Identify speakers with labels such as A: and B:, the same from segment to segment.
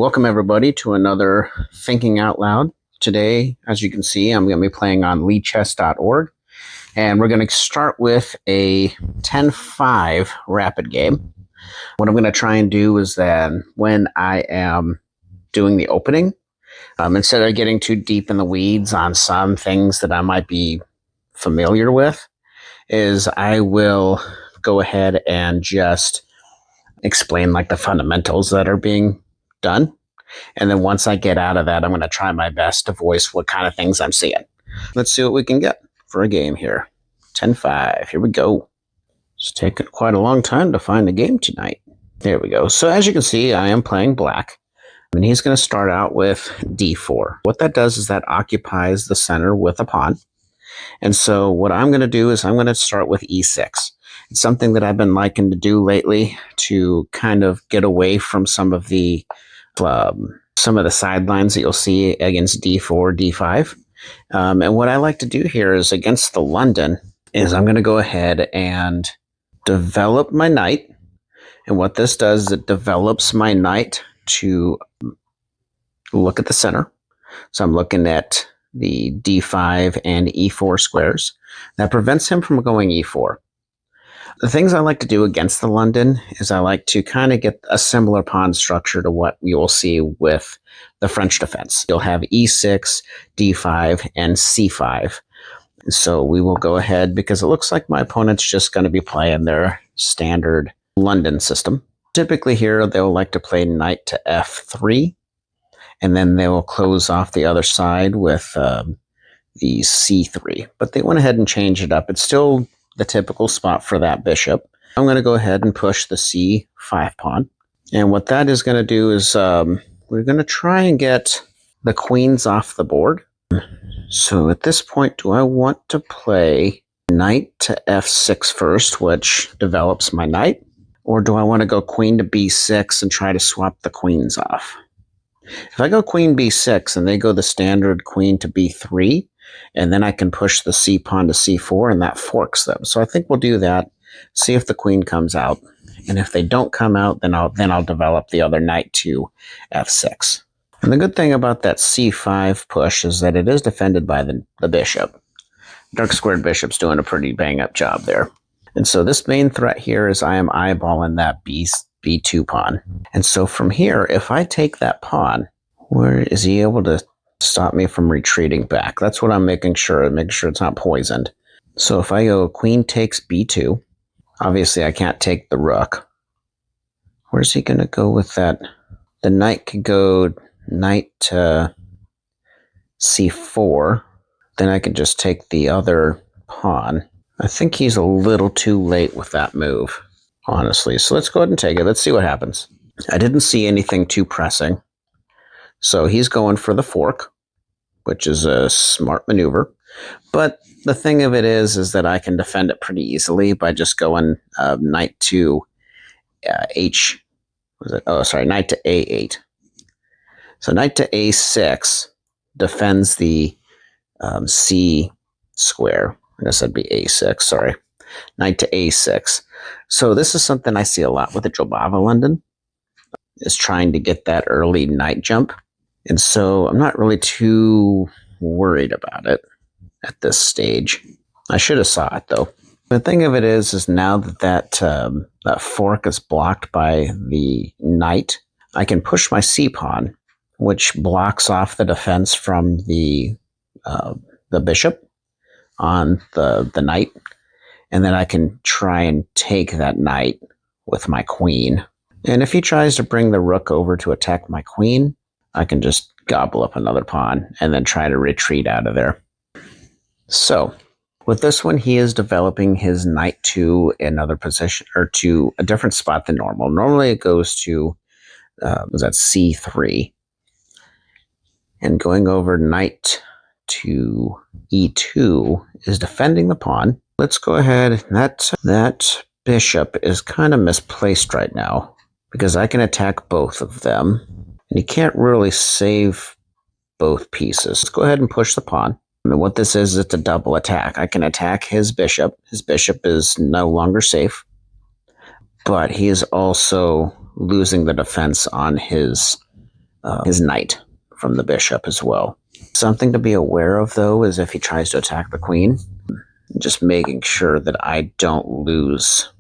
A: Welcome, everybody, to another Thinking Out Loud. Today, as you can see, I'm going to be playing on LeeChess.org, and we're going to start with a 10-5 rapid game. What I'm going to try and do is that when I am doing the opening, instead of getting too deep in the weeds on some things that I might be familiar with, is I will go ahead and just explain like the fundamentals that are being done. And then once I get out of that, I'm going to try my best to voice what kind of things I'm seeing. Let's see what we can get for a game here. 10-5. Here we go. It's taken quite a long time to find a game tonight. There we go. So as you can see, I am playing black. And he's going to start out with d4. What that does is that occupies the center with a pawn. And so what I'm going to do is I'm going to start with e6. It's something that I've been liking to do lately to kind of get away from some of the sidelines that you'll see against d4, d5. And what I like to do here is against the London is I'm going to go ahead and develop my knight. And what this does is it develops my knight to look at the center. So I'm looking at the d5 and e4 squares. That prevents him from going e4. The things I like to do against the London is I like to kind of get a similar pawn structure to what you will see with the French defense. You'll have e6, d5, and c5. So we will go ahead because it looks like my opponent's just going to be playing their standard London system. Typically here, they'll like to play knight to f3, and then they will close off the other side with the c3. But they went ahead and changed it up. It's still the typical spot for that bishop. I'm going to go ahead and push the c5 pawn. And what that is going to do is we're going to try and get the queens off the board. So at this point, do I want to play knight to f6 first, which develops my knight? Or do I want to go queen to b6 and try to swap the queens off? If I go queen b6 and they go the standard queen to b3, and then I can push the c pawn to c4, and that forks them. So I think we'll do that, see if the queen comes out. And if they don't come out, then I'll develop the other knight to f6. And the good thing about that c5 push is that it is defended by the bishop. Dark squared bishop's doing a pretty bang-up job there. And so this main threat here is I am eyeballing that b2 pawn. And so from here, if I take that pawn, where is he able to stop me from retreating back? That's what I'm making sure it's not poisoned. So if I go queen takes b2, obviously I can't take the rook. Where's he going to go with that? The knight could go knight to c4. Then I could just take the other pawn. I think he's a little too late with that move, honestly. So let's go ahead and take it. Let's see what happens. I didn't see anything too pressing. So he's going for the fork, which is a smart maneuver. But the thing of it is that I can defend it pretty easily by just going knight to knight to a8. So knight to a6 defends the c square. I guess that'd be a6, sorry. Knight to a6. So this is something I see a lot with the Jobava London, is trying to get that early knight jump. And so I'm not really too worried about it at this stage. I should have saw it, though. The thing of it is now that fork is blocked by the knight, I can push my c-pawn, which blocks off the defense from the bishop on the knight. And then I can try and take that knight with my queen. And if he tries to bring the rook over to attack my queen, I can just gobble up another pawn and then try to retreat out of there. So with this one, he is developing his knight to another position, or to a different spot than normal. Normally it goes to, was that c3? And going over knight to e2 is defending the pawn. Let's go ahead. That bishop is kind of misplaced right now because I can attack both of them. And you can't really save both pieces. Let's go ahead and push the pawn. And what this is, it's a double attack. I can attack his bishop. His bishop is no longer safe. But he is also losing the defense on his his knight from the bishop as well. Something to be aware of, though, is if he tries to attack the queen, just making sure that I don't lose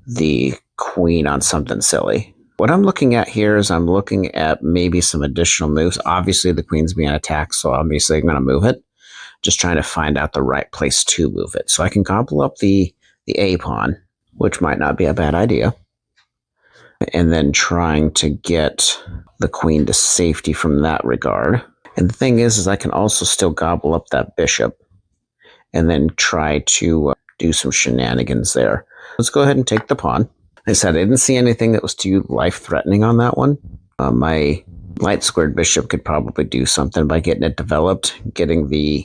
A: the queen on something silly. What I'm looking at here is I'm looking at maybe some additional moves. Obviously, the queen's being attacked, so obviously I'm going to move it. Just trying to find out the right place to move it. So I can gobble up the A pawn, which might not be a bad idea. And then trying to get the queen to safety from that regard. And the thing is I can also still gobble up that bishop and then try to do some shenanigans there. Let's go ahead and take the pawn. Like I said, I didn't see anything that was too life-threatening on that one. My light squared bishop could probably do something by getting it developed. Getting the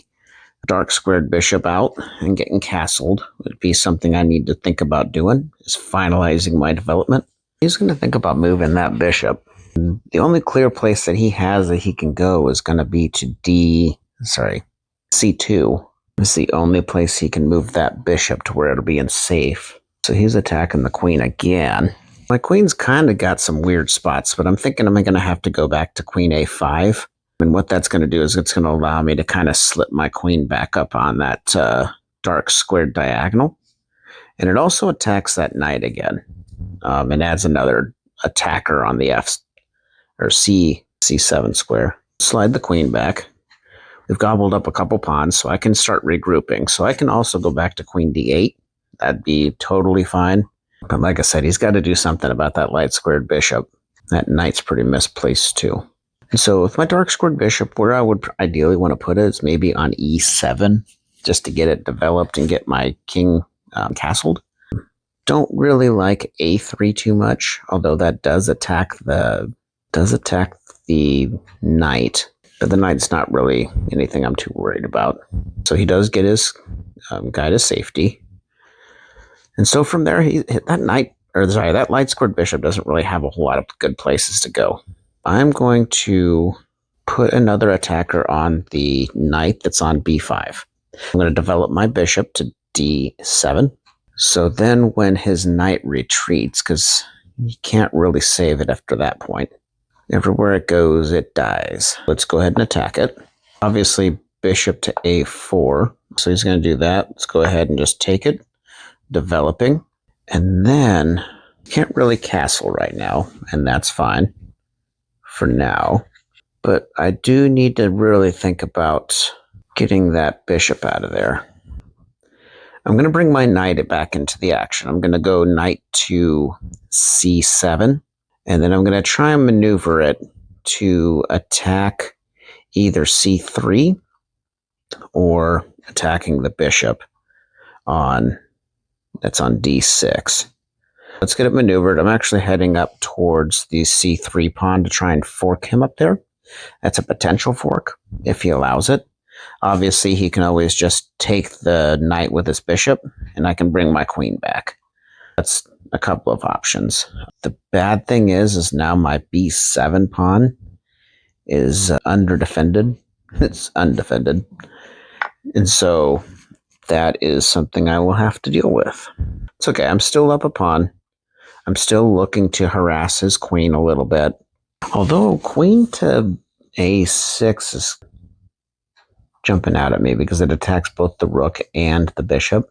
A: dark squared bishop out and getting castled would be something I need to think about doing, is finalizing my development. He's going to think about moving that bishop. The only clear place that he has that he can go is going to be to C2. It's the only place he can move that bishop to where it'll be in safe. So he's attacking the queen again. My queen's kind of got some weird spots, but I'm thinking I'm going to have to go back to queen A5. And what that's going to do is it's going to allow me to kind of slip my queen back up on that dark squared diagonal. And it also attacks that knight again. And adds another attacker on the C7 square. Slide the queen back. We've gobbled up a couple pawns, so I can start regrouping. So I can also go back to queen D8. That'd be totally fine. But like I said, he's got to do something about that light squared bishop. That knight's pretty misplaced too. And so with my dark squared bishop, where I would ideally want to put it is maybe on E7, just to get it developed and get my king castled. Don't really like A3 too much, although that does attack the knight. But the knight's not really anything I'm too worried about. So he does get his guy to safety. And so from there, that light squared bishop doesn't really have a whole lot of good places to go. I'm going to put another attacker on the knight that's on B5. I'm going to develop my bishop to D7. So then when his knight retreats, because you can't really save it after that point, everywhere it goes, it dies. Let's go ahead and attack it. Obviously, bishop to A4. So he's going to do that. Let's go ahead and just take it. Developing. And then, can't really castle right now, and that's fine for now. But I do need to really think about getting that bishop out of there. I'm going to bring my knight back into the action. I'm going to go knight to C7, and then I'm going to try and maneuver it to attack either C3 or attacking the bishop that's on D6. Let's get it maneuvered. I'm actually heading up towards the C3 pawn to try and fork him up there. That's a potential fork if he allows it. Obviously, he can always just take the knight with his bishop, and I can bring my queen back. That's a couple of options. The bad thing is now my B7 pawn is underdefended. It's undefended. And so that is something I will have to deal with. It's okay. I'm still up a pawn. I'm still looking to harass his queen a little bit. Although queen to A6 is jumping out at me because it attacks both the rook and the bishop.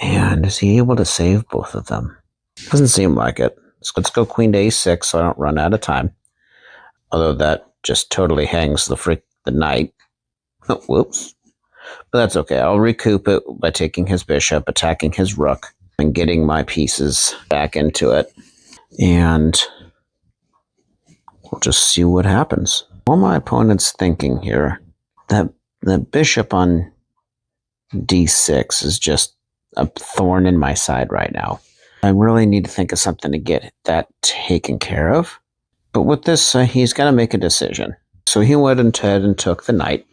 A: And is he able to save both of them? Doesn't seem like it. So let's go queen to A6 so I don't run out of time. Although that just totally hangs the knight. Oh, whoops. But that's okay. I'll recoup it by taking his bishop, attacking his rook, and getting my pieces back into it. And we'll just see what happens. What my opponent's thinking here, that the bishop on D6 is just a thorn in my side right now. I really need to think of something to get that taken care of. But with this, he's got to make a decision. So he went ahead and took the knight.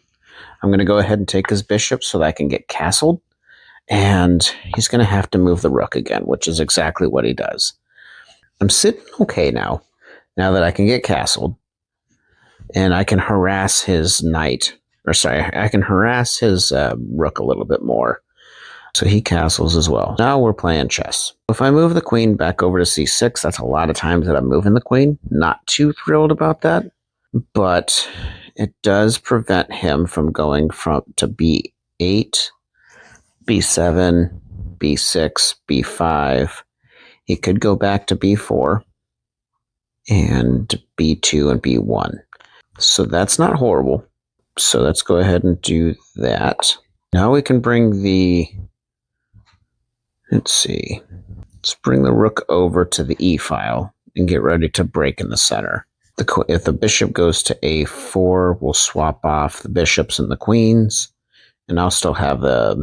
A: I'm going to go ahead and take his bishop so that I can get castled. And he's going to have to move the rook again, which is exactly what he does. I'm sitting okay now that I can get castled. And I can harass his knight. I can harass his rook a little bit more. So he castles as well. Now we're playing chess. If I move the queen back over to C6, that's a lot of times that I'm moving the queen. Not too thrilled about that. but it does prevent him from going to B8, B7, B6, B5. He could go back to B4 and B2 and B1. So that's not horrible. So let's go ahead and do that. Now we can bring let's bring the rook over to the E file and get ready to break in the center. If the bishop goes to A4, we'll swap off the bishops and the queens, and I'll still have a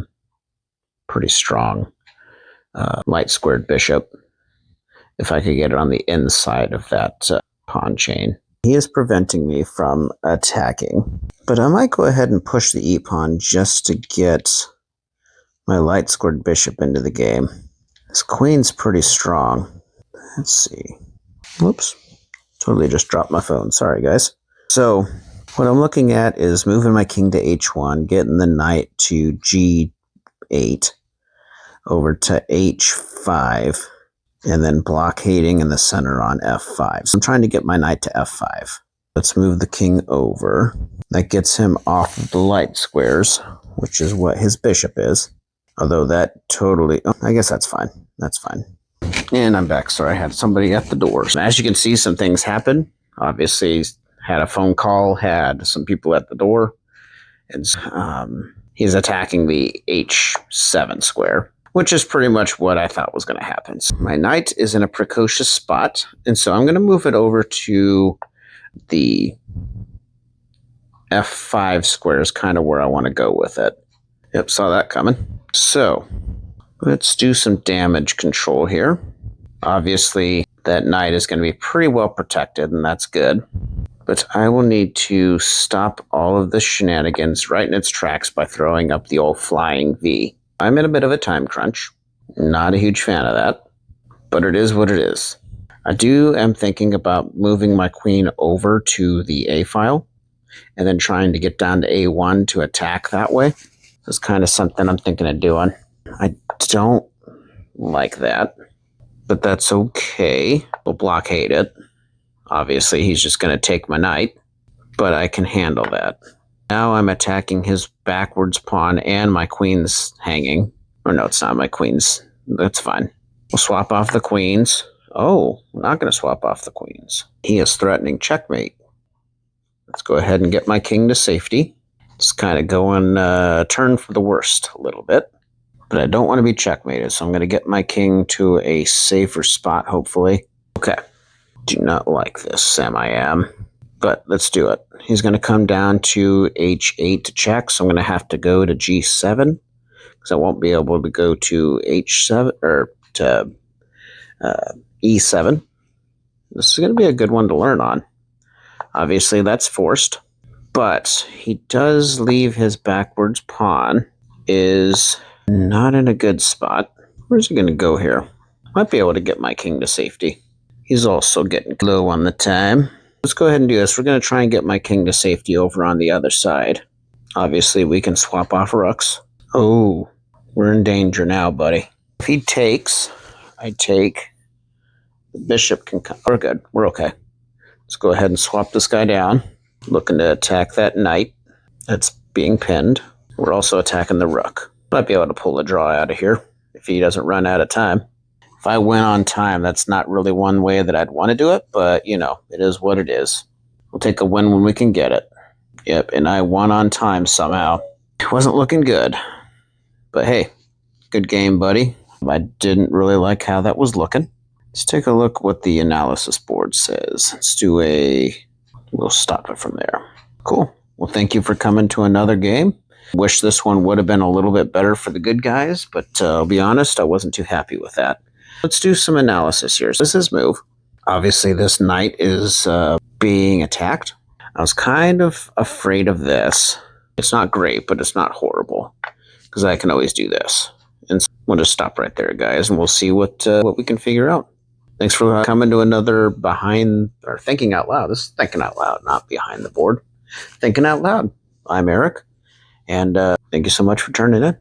A: pretty strong light squared bishop if I could get it on the inside of that pawn chain. He is preventing me from attacking, but I might go ahead and push the e-pawn just to get my light squared bishop into the game. This queen's pretty strong. Let's see. Whoops. Totally just dropped my phone. Sorry, guys. So what I'm looking at is moving my king to h1, getting the knight to g8, over to h5, and then blockading in the center on f5. So I'm trying to get my knight to f5. Let's move the king over. That gets him off of the light squares, which is what his bishop is. Although that totally... Oh, I guess that's fine. That's fine. And I'm back. Sorry, I had somebody at the door. As you can see, some things happen. Obviously, had a phone call, had some people at the door. And he's attacking the h7 square, which is pretty much what I thought was going to happen. So my knight is in a precocious spot, and so I'm going to move it over to the f5 square is kind of where I want to go with it. Yep, saw that coming. So let's do some damage control here. Obviously, that knight is going to be pretty well protected, and that's good. But I will need to stop all of the shenanigans right in its tracks by throwing up the old flying V. I'm in a bit of a time crunch. Not a huge fan of that, but it is what it is. I am thinking about moving my queen over to the A file and then trying to get down to A1 to attack that way. That's kind of something I'm thinking of doing. I don't like that, but that's okay. We'll blockade it. Obviously, he's just going to take my knight, but I can handle that. Now I'm attacking his backwards pawn and my queen's hanging. Or no, it's not my queen's. That's fine. We'll swap off the queens. Oh, we're not going to swap off the queens. He is threatening checkmate. Let's go ahead and get my king to safety. It's kind of going turn for the worst a little bit. But I don't want to be checkmated, so I'm going to get my king to a safer spot, hopefully. Okay. Do not like this, Sam I am. But let's do it. He's going to come down to h8 to check, so I'm going to have to go to g7, because I won't be able to go to h7, or to e7. This is going to be a good one to learn on. Obviously, that's forced. But he does leave his backwards pawn, is not in a good spot. Where's he going to go here? Might be able to get my king to safety. He's also getting low on the time. Let's go ahead and do this. We're going to try and get my king to safety over on the other side. Obviously, we can swap off rooks. Oh, we're in danger now, buddy. If he takes, I take. The bishop can come. We're good. We're okay. Let's go ahead and swap this guy down. Looking to attack that knight that's being pinned. We're also attacking the rook. Might be able to pull a draw out of here if he doesn't run out of time. If I win on time, that's not really one way that I'd want to do it, but, you know, it is what it is. We'll take a win when we can get it. Yep, and I won on time somehow. It wasn't looking good. But hey, good game, buddy. I didn't really like how that was looking. Let's take a look what the analysis board says. We'll stop it from there. Cool. Well, thank you for coming to another game. Wish this one would have been a little bit better for the good guys, but I'll be honest, I wasn't too happy with that. Let's do some analysis here. So this is move. Obviously, this knight is being attacked. I was kind of afraid of this. It's not great, but it's not horrible, because I can always do this. And so we'll just stop right there, guys, and we'll see what we can figure out. Thanks for coming to another Thinking Out Loud. This is Thinking Out Loud, not Behind the Board. Thinking Out Loud. I'm Eric, and thank you so much for turning in.